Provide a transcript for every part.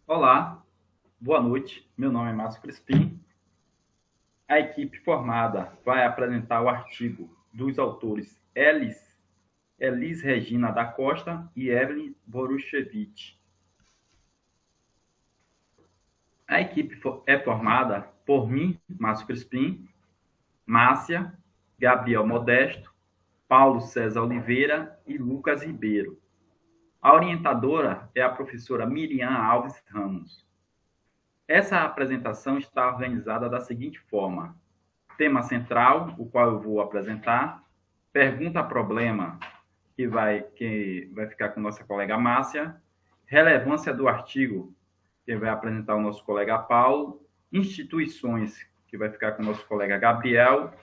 Olá, boa noite. Meu nome é Márcio Crispim. A equipe formada vai apresentar o artigo dos autores Elis Regina da Costa e Evelyn Boruchevich. A equipe é formada por mim, Márcio Crispim, Márcia, Gabriel Modesto, Paulo César Oliveira e Lucas Ribeiro. A orientadora é a professora Miriam Alves Ramos. Essa apresentação está organizada da seguinte forma: tema central, o qual eu vou apresentar, pergunta-problema, que vai ficar com nossa colega Márcia, relevância do artigo, que vai apresentar o nosso colega Paulo, instituições, que vai ficar com o nosso colega Gabriel,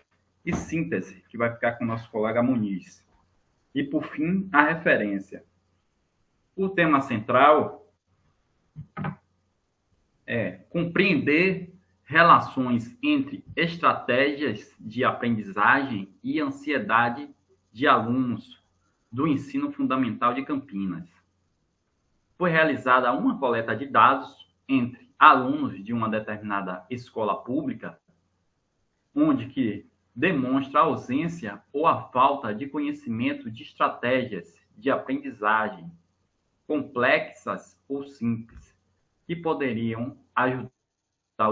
e síntese, que vai ficar com o nosso colega Muniz. E, por fim, a referência. O tema central é compreender relações entre estratégias de aprendizagem e ansiedade de alunos do ensino fundamental de Campinas. Foi realizada uma coleta de dados entre alunos de uma determinada escola pública, onde que demonstra a ausência ou a falta de conhecimento de estratégias de aprendizagem complexas ou simples, que poderiam ajudar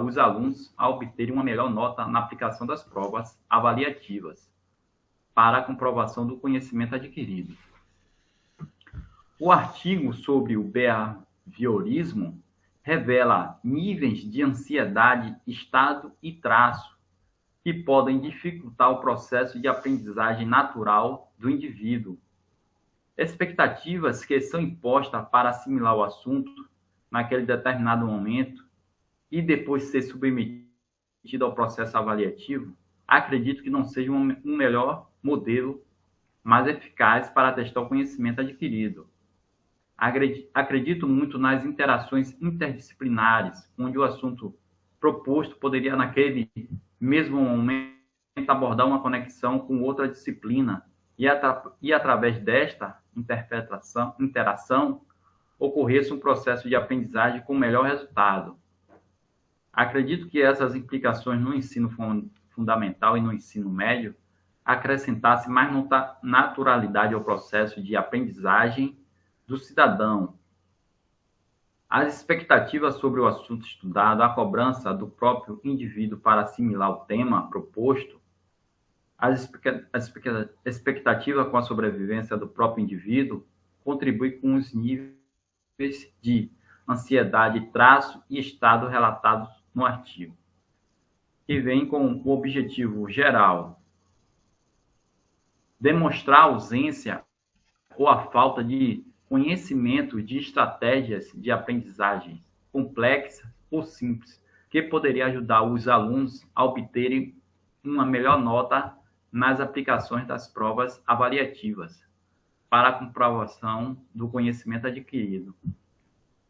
os alunos a obterem uma melhor nota na aplicação das provas avaliativas para a comprovação do conhecimento adquirido. O artigo sobre o behaviorismo revela níveis de ansiedade, estado e traço que podem dificultar o processo de aprendizagem natural do indivíduo. Expectativas que são impostas para assimilar o assunto naquele determinado momento e depois ser submetido ao processo avaliativo, acredito que não seja um melhor modelo mais eficaz para testar o conhecimento adquirido. Acredito muito nas interações interdisciplinares, onde o assunto proposto poderia, naquele mesmo momento, abordar uma conexão com outra disciplina e através desta interação, ocorresse um processo de aprendizagem com melhor resultado. Acredito que essas implicações no ensino fundamental e no ensino médio acrescentassem mais naturalidade ao processo de aprendizagem do cidadão. As expectativas sobre o assunto estudado, a cobrança do próprio indivíduo para assimilar o tema proposto, a expectativa com a sobrevivência do próprio indivíduo contribui com os níveis de ansiedade, traço e estado relatados no artigo, que vem com o objetivo geral: demonstrar a ausência ou a falta de conhecimento de estratégias de aprendizagem complexas ou simples, que poderia ajudar os alunos a obterem uma melhor nota nas aplicações das provas avaliativas para a comprovação do conhecimento adquirido.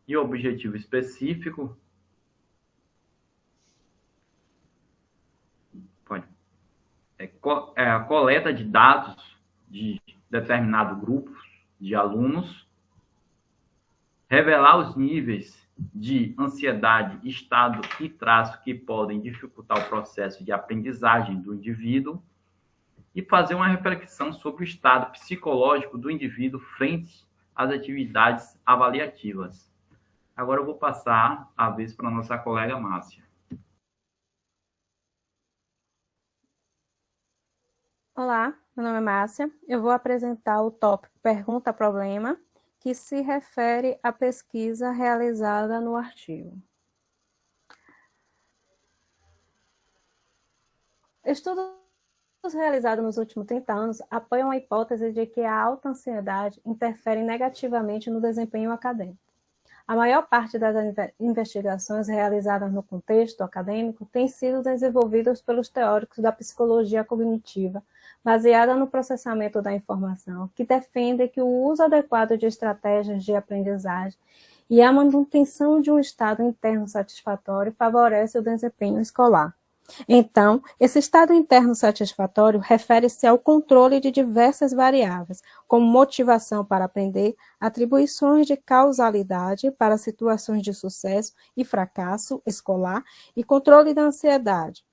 E o objetivo específico é a coleta de dados de determinado grupo de alunos, revelar os níveis de ansiedade, estado e traço que podem dificultar o processo de aprendizagem do indivíduo e fazer uma reflexão sobre o estado psicológico do indivíduo frente às atividades avaliativas. Agora eu vou passar a vez para a nossa colega Márcia. Olá, meu nome é Márcia. Eu vou apresentar o tópico Pergunta-Problema, que se refere à pesquisa realizada no artigo. Estudos realizados nos últimos 30 anos apoiam a hipótese de que a alta ansiedade interfere negativamente no desempenho acadêmico. A maior parte das investigações realizadas no contexto acadêmico têm sido desenvolvidas pelos teóricos da psicologia cognitiva, baseada no processamento da informação, que defendem que o uso adequado de estratégias de aprendizagem e a manutenção de um estado interno satisfatório favorece o desempenho escolar. Então, esse estado interno satisfatório refere-se ao controle de diversas variáveis, como motivação para aprender, atribuições de causalidade para situações de sucesso e fracasso escolar e controle da ansiedade.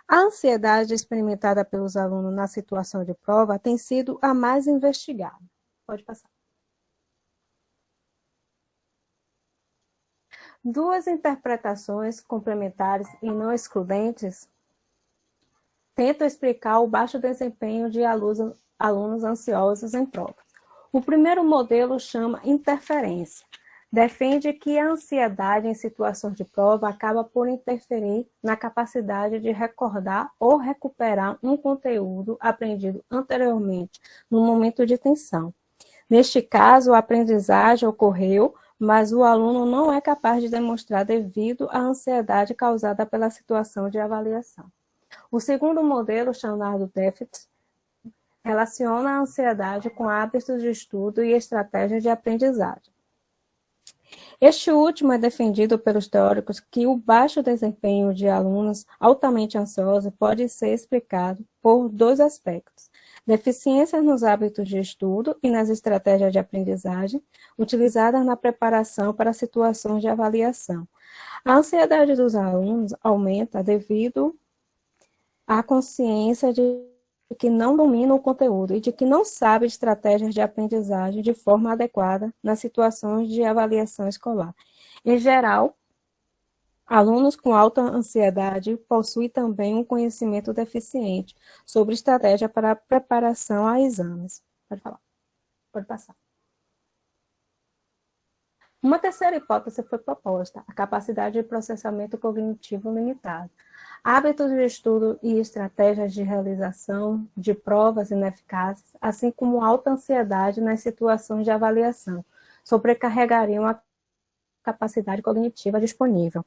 A ansiedade experimentada pelos alunos na situação de prova tem sido a mais investigada. Pode passar. Duas interpretações complementares e não excludentes tentam explicar o baixo desempenho de alunos ansiosos em provas. O primeiro modelo chama interferência. Defende que a ansiedade em situações de prova acaba por interferir na capacidade de recordar ou recuperar um conteúdo aprendido anteriormente no momento de tensão. Neste caso, a aprendizagem ocorreu, mas o aluno não é capaz de demonstrar devido à ansiedade causada pela situação de avaliação. O segundo modelo, chamado Deficit, relaciona a ansiedade com hábitos de estudo e estratégias de aprendizagem. Este último é defendido pelos teóricos que o baixo desempenho de alunos altamente ansiosos pode ser explicado por dois aspectos: deficiências nos hábitos de estudo e nas estratégias de aprendizagem utilizadas na preparação para situações de avaliação. A ansiedade dos alunos aumenta devido à consciência de que não dominam o conteúdo e de que não sabem estratégias de aprendizagem de forma adequada nas situações de avaliação escolar. Em geral, alunos com alta ansiedade possuem também um conhecimento deficiente sobre estratégia para a preparação a exames. Pode falar. Pode passar. Uma terceira hipótese foi proposta, a capacidade de processamento cognitivo limitado. Hábitos de estudo e estratégias de realização de provas ineficazes, assim como alta ansiedade nas situações de avaliação, sobrecarregariam a capacidade cognitiva disponível.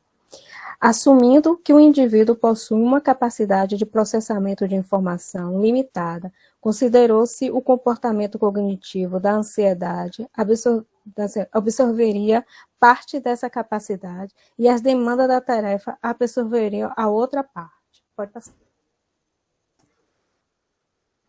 Assumindo que o indivíduo possui uma capacidade de processamento de informação limitada, considerou-se o comportamento cognitivo da ansiedade absorveria parte dessa capacidade e as demandas da tarefa absorveriam a outra parte. Pode passar.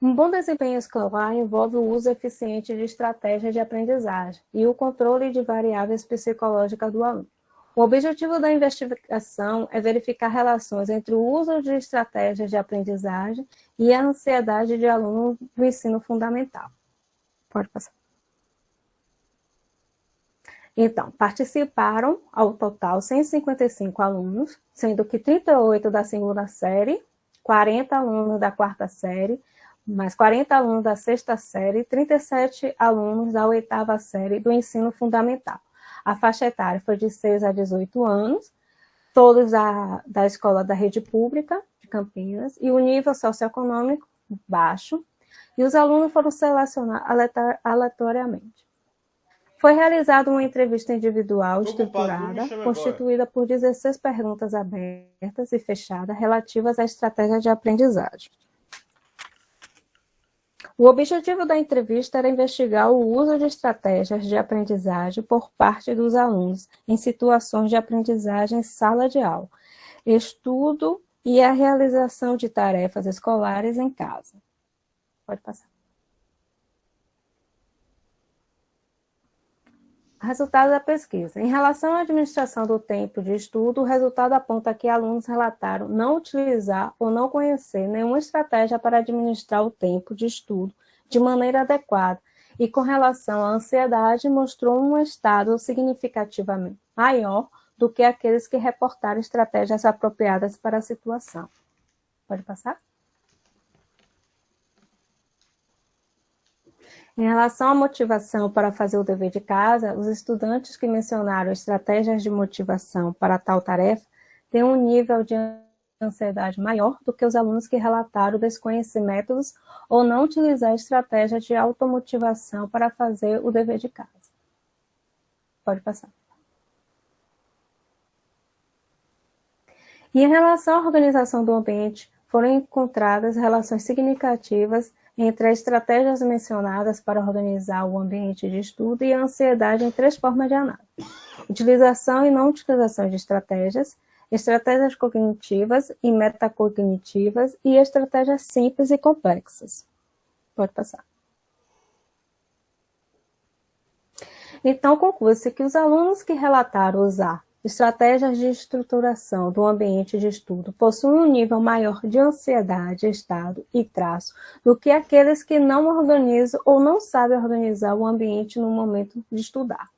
Um bom desempenho escolar envolve o uso eficiente de estratégias de aprendizagem e o controle de variáveis psicológicas do aluno. O objetivo da investigação é verificar relações entre o uso de estratégias de aprendizagem e a ansiedade de alunos do ensino fundamental. Pode passar. Então, participaram, ao total, 155 alunos, sendo que 38 da segunda série, 40 alunos da quarta série, mais 40 alunos da sexta série e 37 alunos da oitava série do ensino fundamental. A faixa etária foi de 6 a 18 anos, todos da escola da rede pública de Campinas, e o nível socioeconômico baixo, e os alunos foram selecionados aleatoriamente. Foi realizada uma entrevista individual estruturada, constituída por 16 perguntas abertas e fechadas relativas à estratégia de aprendizagem. O objetivo da entrevista era investigar o uso de estratégias de aprendizagem por parte dos alunos em situações de aprendizagem em sala de aula, estudo e a realização de tarefas escolares em casa. Pode passar. Resultado da pesquisa. Em relação à administração do tempo de estudo, o resultado aponta que alunos relataram não utilizar ou não conhecer nenhuma estratégia para administrar o tempo de estudo de maneira adequada e, com relação à ansiedade, mostrou um estado significativamente maior do que aqueles que reportaram estratégias apropriadas para a situação. Pode passar? Em relação à motivação para fazer o dever de casa, os estudantes que mencionaram estratégias de motivação para tal tarefa têm um nível de ansiedade maior do que os alunos que relataram desconhecer métodos ou não utilizar estratégias de automotivação para fazer o dever de casa. Pode passar. E em relação à organização do ambiente, foram encontradas relações significativas entre as estratégias mencionadas para organizar o ambiente de estudo e a ansiedade em 3 formas de análise: utilização e não utilização de estratégias, estratégias cognitivas e metacognitivas e estratégias simples e complexas. Pode passar. Então, conclui-se que os alunos que relataram usar estratégias de estruturação do ambiente de estudo possuem um nível maior de ansiedade, estado e traço do que aqueles que não organizam ou não sabem organizar o ambiente no momento de estudar.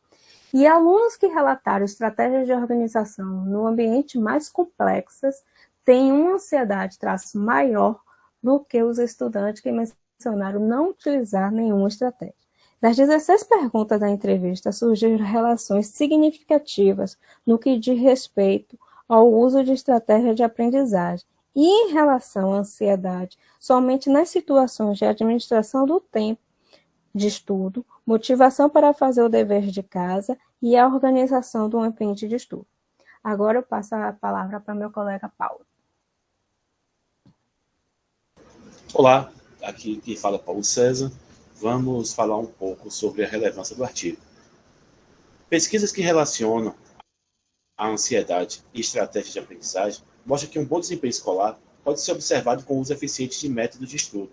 E alunos que relataram estratégias de organização no ambiente mais complexas têm uma ansiedade traço maior do que os estudantes que mencionaram não utilizar nenhuma estratégia. Das 16 perguntas da entrevista, surgiram relações significativas no que diz respeito ao uso de estratégia de aprendizagem e em relação à ansiedade, somente nas situações de administração do tempo de estudo, motivação para fazer o dever de casa e a organização do ambiente de estudo. Agora eu passo a palavra para meu colega Paulo. Olá, aqui quem fala é Paulo César. Vamos falar um pouco sobre a relevância do artigo. Pesquisas que relacionam a ansiedade e estratégias de aprendizagem mostram que um bom desempenho escolar pode ser observado com o uso eficiente de métodos de estudo.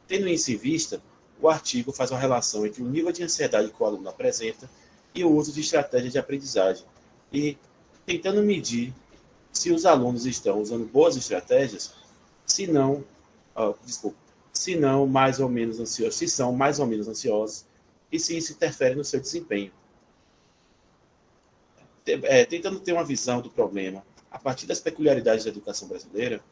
Tendo isso em vista, o artigo faz uma relação entre o nível de ansiedade que o aluno apresenta e o uso de estratégias de aprendizagem, e tentando medir se os alunos estão usando boas estratégias, se são mais ou menos ansiosos, e se isso interfere no seu desempenho. Tentando ter uma visão do problema a partir das peculiaridades da educação brasileira,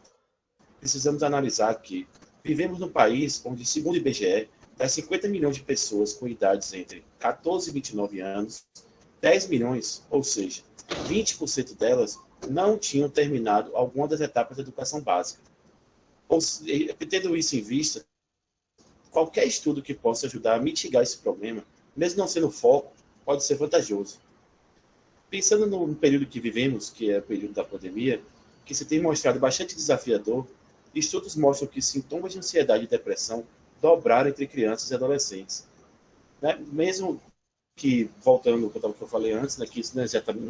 precisamos analisar que vivemos num país onde, segundo o IBGE, das 50 milhões de pessoas com idades entre 14 e 29 anos, 10 milhões, ou seja, 20% delas, não tinham terminado alguma das etapas da educação básica. Tendo isso em vista, qualquer estudo que possa ajudar a mitigar esse problema, mesmo não sendo foco, pode ser vantajoso. Pensando no período que vivemos, que é o período da pandemia, que se tem mostrado bastante desafiador, estudos mostram que sintomas de ansiedade e depressão dobraram entre crianças e adolescentes. Mesmo que, voltando ao que eu falei antes, que isso não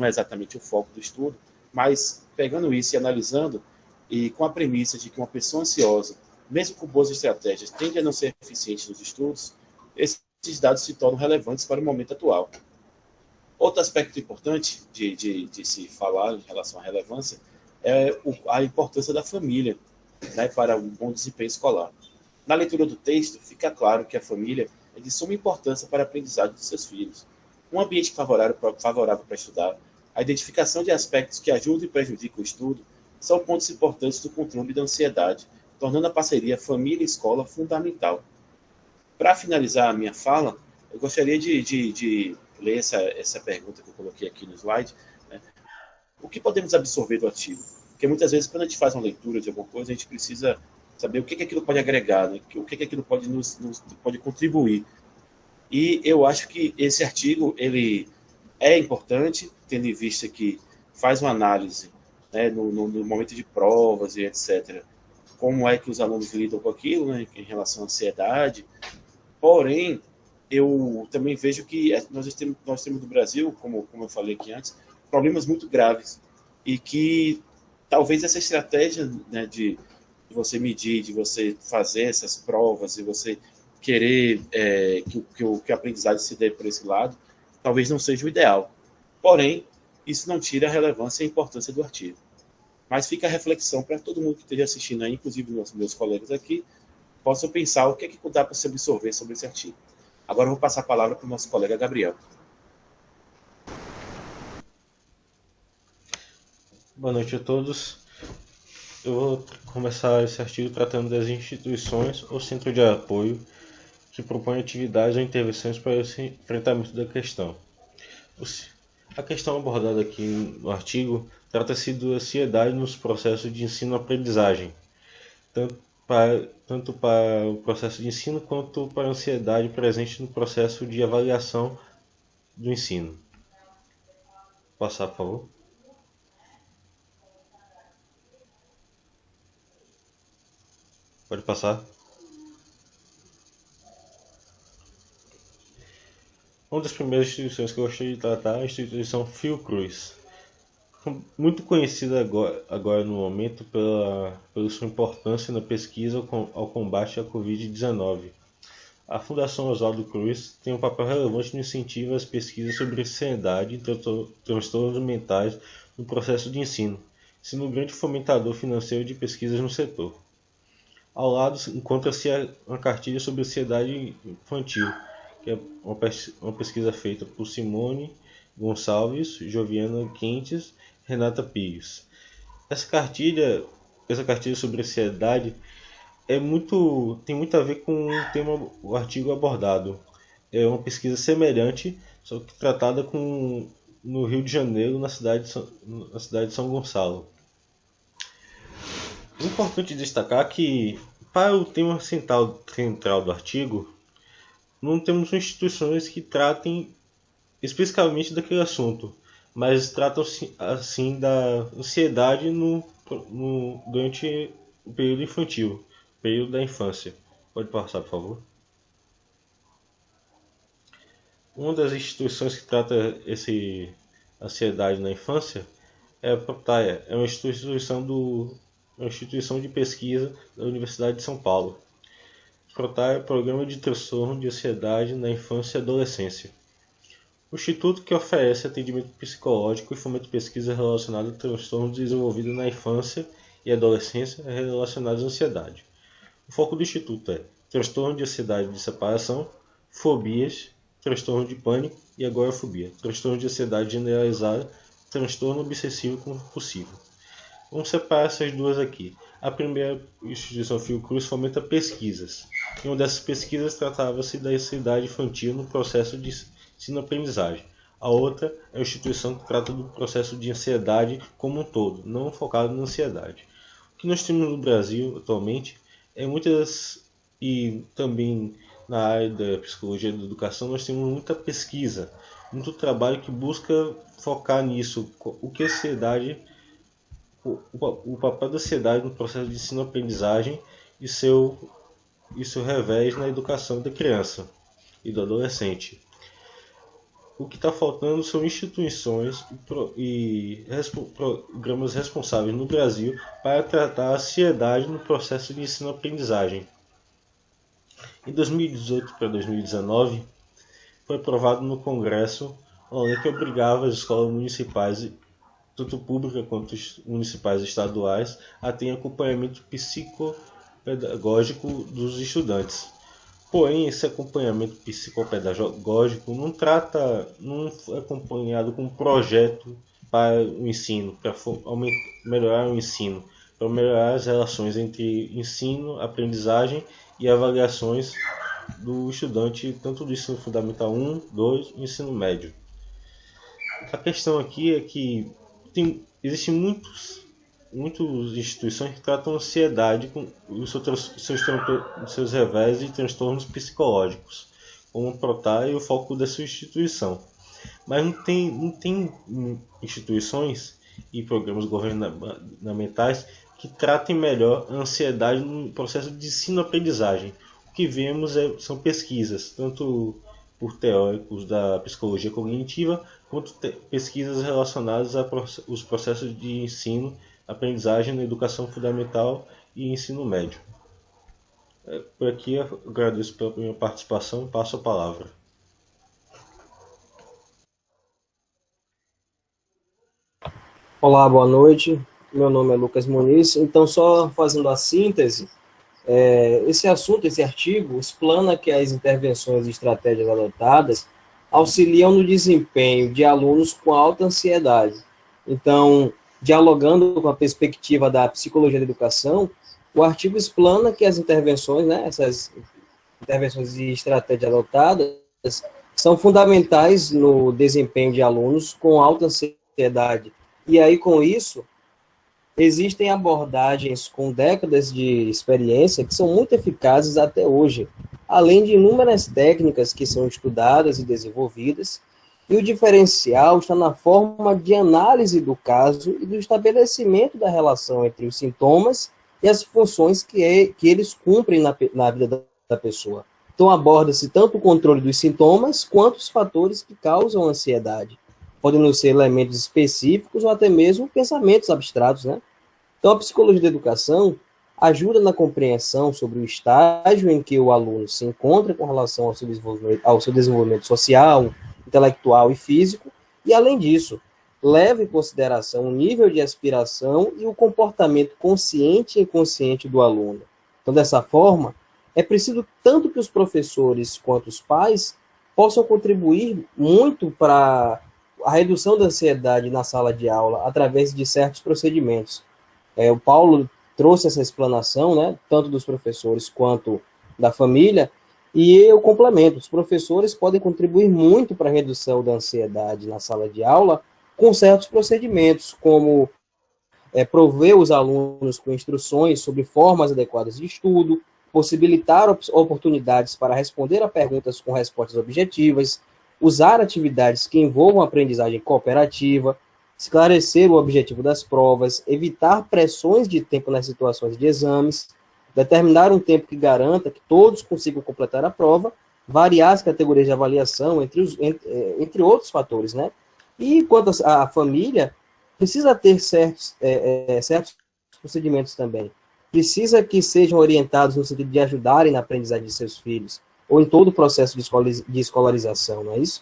é exatamente o foco do estudo, mas pegando isso e analisando, e com a premissa de que uma pessoa ansiosa, mesmo com boas estratégias, tende a não ser eficiente nos estudos, esses dados se tornam relevantes para o momento atual. Outro aspecto importante de se falar em relação à relevância é a importância da família, para um bom desempenho escolar. Na leitura do texto, fica claro que a família é de suma importância para a aprendizagem dos seus filhos. Um ambiente favorável para estudar, a identificação de aspectos que ajudam e prejudicam o estudo, são pontos importantes do controle da ansiedade, tornando a parceria família-escola fundamental. Para finalizar a minha fala, eu gostaria de ler essa pergunta que eu coloquei aqui no slide. O que podemos absorver do artigo? Porque muitas vezes, quando a gente faz uma leitura de alguma coisa, a gente precisa saber o que aquilo pode agregar, o que aquilo pode pode contribuir. E eu acho que esse artigo ele é importante, tendo em vista que faz uma análise no momento de provas e etc., como é que os alunos lidam com aquilo, em relação à ansiedade. Porém, eu também vejo que nós temos no Brasil, como eu falei aqui antes, problemas muito graves, e que talvez essa estratégia de você medir, de você fazer essas provas, e você querer que a aprendizagem se dê por esse lado, talvez não seja o ideal. Porém, isso não tira a relevância e a importância do artigo. Mas fica a reflexão para todo mundo que esteja assistindo aí, inclusive meus colegas aqui, possam pensar o que é que dá para se absorver sobre esse artigo. Agora eu vou passar a palavra para o nosso colega Gabriel. Boa noite a todos. Eu vou começar esse artigo tratando das instituições ou centro de apoio que propõem atividades ou intervenções para o enfrentamento da questão. A questão abordada aqui no artigo trata-se da ansiedade nos processos de ensino-aprendizagem, tanto para o processo de ensino quanto para a ansiedade presente no processo de avaliação do ensino. Passar, por favor. Pode passar. Uma das primeiras instituições que eu gostaria de tratar é a instituição Fiocruz. muito conhecida agora no momento pela sua importância na pesquisa ao combate à Covid-19. A Fundação Oswaldo Cruz tem um papel relevante no incentivo às pesquisas sobre ansiedade e transtornos mentais no processo de ensino, sendo um grande fomentador financeiro de pesquisas no setor. Ao lado encontra-se uma cartilha sobre ansiedade infantil, que é uma pesquisa feita por Simone Gonçalves, Joviana Quentes, Renata Pires. Essa cartilha sobre ansiedade tem muito a ver com o artigo abordado. É uma pesquisa semelhante, só que tratada no Rio de Janeiro, na cidade de São Gonçalo. É importante destacar que, para o tema central do artigo, não temos instituições que tratem especificamente daquele assunto, mas tratam assim da ansiedade durante o período infantil, período da infância. Pode passar, por favor. Uma das instituições que trata ansiedade na infância é a Protaia, é uma instituição de pesquisa da Universidade de São Paulo. Protaia é o Programa de Transtorno de Ansiedade na Infância e Adolescência. O instituto que oferece atendimento psicológico e fomenta pesquisa relacionada a transtornos desenvolvidos na infância e adolescência relacionados à ansiedade. O foco do instituto é transtorno de ansiedade de separação, fobias, transtorno de pânico e agorafobia, transtorno de ansiedade generalizada, transtorno obsessivo compulsivo. Vamos separar essas duas aqui. A primeira instituição Fiocruz fomenta pesquisas. Em uma dessas pesquisas tratava-se da ansiedade infantil no processo de ensino-aprendizagem. A outra é a instituição que trata do processo de ansiedade como um todo, não focado na ansiedade. O que nós temos no Brasil atualmente é e também na área da psicologia e da educação, nós temos muita pesquisa, muito trabalho que busca focar nisso, o que a ansiedade, o papel da ansiedade no processo de ensino-aprendizagem e seu revés na educação da criança e do adolescente. O que está faltando são instituições e programas responsáveis no Brasil para tratar a ansiedade no processo de ensino-aprendizagem. Em 2018 para 2019, foi aprovado no Congresso uma lei que obrigava as escolas municipais, tanto públicas quanto municipais e estaduais, a ter acompanhamento psicopedagógico dos estudantes. Porém, esse acompanhamento psicopedagógico não é acompanhado com um projeto para o ensino, para melhorar o ensino, para melhorar as relações entre ensino, aprendizagem e avaliações do estudante, tanto do ensino fundamental 1, 2 e ensino médio. A questão aqui é que existem muitas instituições que tratam a ansiedade com os seus revés e transtornos psicológicos, como o Protaia e o foco dessa instituição. Mas não tem instituições e programas governamentais que tratem melhor a ansiedade no processo de ensino-aprendizagem. O que vemos são pesquisas, tanto por teóricos da psicologia cognitiva, quanto pesquisas relacionadas aos processos de ensino, aprendizagem na educação fundamental e ensino médio. Por aqui eu agradeço pela minha participação e passo a palavra. Olá, boa noite. Meu nome é Lucas Muniz. Então, só fazendo a síntese, esse artigo explana que as intervenções e estratégias adotadas auxiliam no desempenho de alunos com alta ansiedade. Então, dialogando com a perspectiva da psicologia da educação, o artigo explana que as intervenções, essas intervenções e estratégias adotadas, são fundamentais no desempenho de alunos com alta ansiedade. E aí, com isso, existem abordagens com décadas de experiência que são muito eficazes até hoje, além de inúmeras técnicas que são estudadas e desenvolvidas, e o diferencial está na forma de análise do caso e do estabelecimento da relação entre os sintomas e as funções que eles cumprem na vida da pessoa. Então, aborda-se tanto o controle dos sintomas quanto os fatores que causam ansiedade. podem não ser elementos específicos ou até mesmo pensamentos abstratos, né? Então, a psicologia da educação ajuda na compreensão sobre o estágio em que o aluno se encontra com relação ao seu desenvolvimento social, intelectual e físico, e, além disso, leva em consideração o nível de aspiração e o comportamento consciente e inconsciente do aluno. Então, dessa forma, é preciso tanto que os professores quanto os pais possam contribuir muito para a redução da ansiedade na sala de aula através de certos procedimentos. O Paulo trouxe essa explanação, né, tanto dos professores quanto da família, e eu complemento, os professores podem contribuir muito para a redução da ansiedade na sala de aula com certos procedimentos, como prover os alunos com instruções sobre formas adequadas de estudo, possibilitar oportunidades para responder a perguntas com respostas objetivas, usar atividades que envolvam aprendizagem cooperativa, esclarecer o objetivo das provas, evitar pressões de tempo nas situações de exames, determinar um tempo que garanta que todos consigam completar a prova, variar as categorias de avaliação, entre outros fatores, né? E quanto à família, precisa ter certos procedimentos também. Precisa que sejam orientados no sentido de ajudarem na aprendizagem de seus filhos, ou em todo o processo de escolarização, não é isso?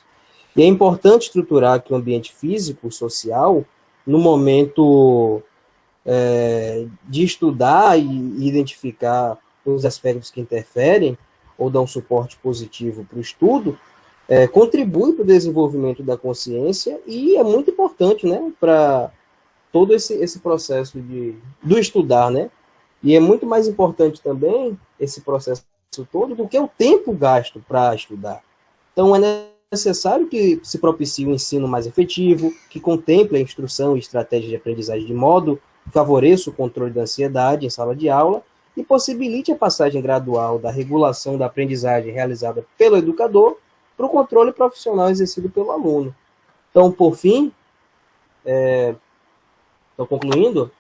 E é importante estruturar que o ambiente físico, social, no momento de estudar e identificar os aspectos que interferem ou dão suporte positivo para o estudo, contribui para o desenvolvimento da consciência e é muito importante, né, para todo esse processo do estudar, né? E é muito mais importante também esse processo todo do que o tempo gasto para estudar. Então, é necessário que se propicie um ensino mais efetivo, que contemple a instrução e estratégia de aprendizagem de modo que favoreça o controle da ansiedade em sala de aula e possibilite a passagem gradual da regulação da aprendizagem realizada pelo educador para o controle profissional exercido pelo aluno. Então, por fim, estou concluindo,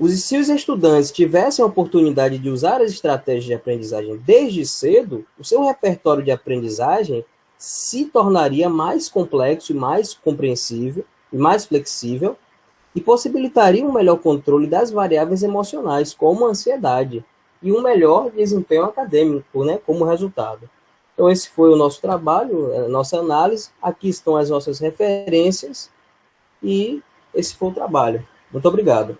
se os estudantes tivessem a oportunidade de usar as estratégias de aprendizagem desde cedo, o seu repertório de aprendizagem se tornaria mais complexo e mais compreensível e mais flexível e possibilitaria um melhor controle das variáveis emocionais, como a ansiedade, e um melhor desempenho acadêmico, né, como resultado. Então, esse foi o nosso trabalho, a nossa análise. Aqui estão as nossas referências e esse foi o trabalho. Muito obrigado.